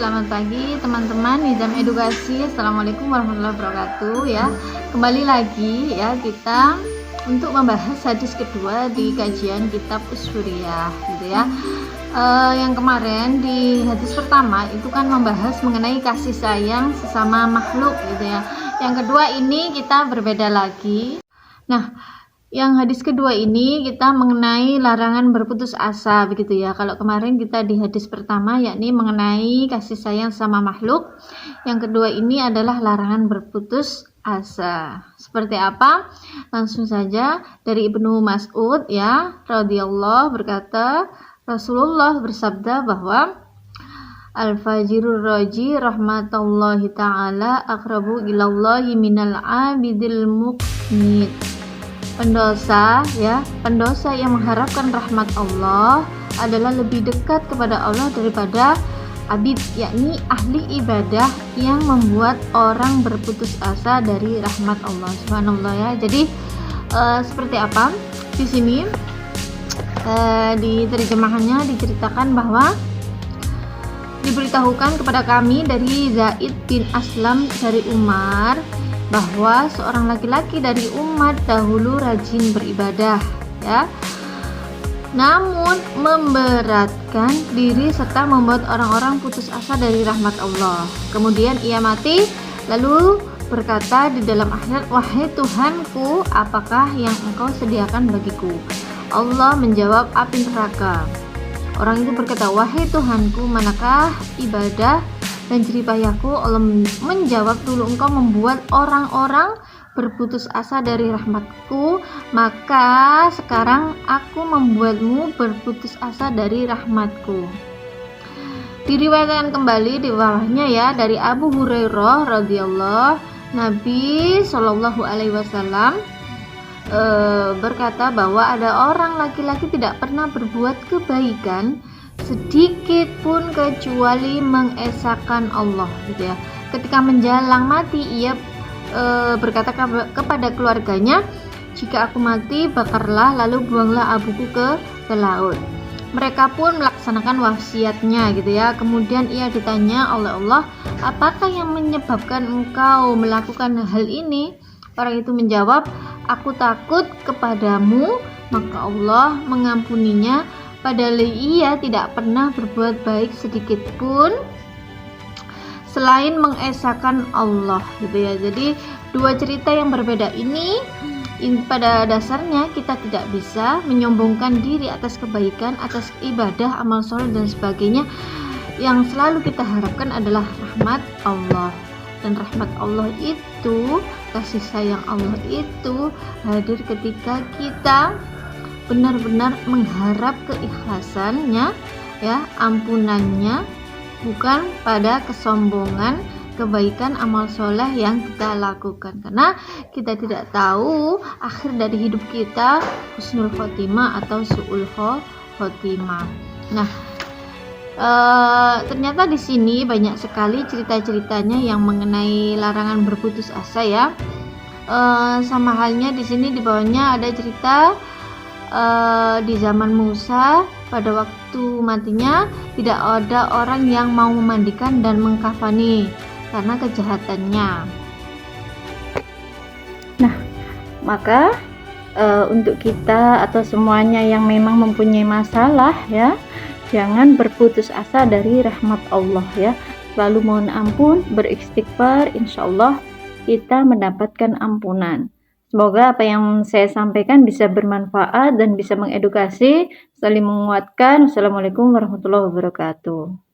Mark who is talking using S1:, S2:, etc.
S1: selamat pagi teman-teman Nizam Edukasi. Assalamualaikum warahmatullahi wabarakatuh ya. Kembali lagi ya kita untuk membahas hadis kedua di kajian kitab Ushuriyah gitu ya. Yang kemarin di hadis pertama itu kan membahas mengenai kasih sayang sesama makhluk gitu ya. Yang kedua ini kita berbeda lagi. Nah, yang hadis kedua ini kita mengenai larangan berputus asa begitu ya. Kalau kemarin kita di hadis pertama yakni mengenai kasih sayang sama makhluk. Yang kedua ini adalah larangan berputus asa. Seperti apa? Langsung saja dari Ibnu Mas'ud ya, radhiyallahu berkata, Rasulullah bersabda bahwa Al-fajirur roji rahmatullahi ta'ala akrabu ilallahi minal abidil muqnit. Pendosa yang mengharapkan rahmat Allah adalah lebih dekat kepada Allah daripada abid, yakni ahli ibadah yang membuat orang berputus asa dari rahmat Allah Subhanallah ya. Jadi seperti apa di sini di terjemahannya diceritakan bahwa diberitahukan kepada kami dari Zaid bin Aslam dari Umar bahwa seorang laki-laki dari umat dahulu rajin beribadah ya, namun memberatkan diri serta membuat orang-orang putus asa dari rahmat Allah. Kemudian ia mati lalu berkata di dalam akhirat, wahai Tuhanku, apakah yang engkau sediakan bagiku? Allah menjawab, api neraka. Orang itu berkata, wahai Tuhanku, manakah ibadah dan jeripayahku? Allah menjawab, dulu engkau membuat orang-orang berputus asa dari rahmatku, maka sekarang aku membuatmu berputus asa dari rahmatku. Diriwayatkan kembali di bawahnya ya dari Abu Hurairah radhiyallahu, Nabi Shallallahu alaihi wasallam berkata bahwa ada orang laki-laki tidak pernah berbuat kebaikan sedikit pun kecuali mengesahkan Allah gitu ya. Ketika menjelang mati ia berkata kepada keluarganya, jika aku mati bakarlah lalu buanglah abuku ke laut. Mereka pun melaksanakan wasiatnya gitu ya. Kemudian ia ditanya oleh Allah, apakah yang menyebabkan engkau melakukan hal ini? Orang itu menjawab, aku takut kepadamu. Maka Allah mengampuninya, padahal ia tidak pernah berbuat baik sedikit pun selain mengesahkan Allah gitu ya. Jadi dua cerita yang berbeda ini pada dasarnya kita tidak bisa menyombongkan diri atas kebaikan, atas ibadah, amal soleh dan sebagainya. Yang selalu kita harapkan adalah rahmat Allah. Dan rahmat Allah itu, kasih sayang Allah itu hadir ketika kita benar-benar mengharap keikhlasannya ya, ampunannya, bukan pada kesombongan kebaikan amal soleh yang kita lakukan, karena kita tidak tahu akhir dari hidup kita husnul khotimah atau su'ul khotimah. Nah, ternyata di sini banyak sekali cerita-ceritanya yang mengenai larangan berputus asa ya. Sama halnya di sini di bawahnya ada cerita di zaman Musa, pada waktu matinya tidak ada orang yang mau memandikan dan mengkafani karena kejahatannya. Nah, maka untuk kita atau semuanya yang memang mempunyai masalah ya, jangan berputus asa dari rahmat Allah ya. Lalu mohon ampun, beristighfar, insyaallah kita mendapatkan ampunan. Semoga apa yang saya sampaikan bisa bermanfaat dan bisa mengedukasi, saling menguatkan. Wassalamualaikum warahmatullahi wabarakatuh.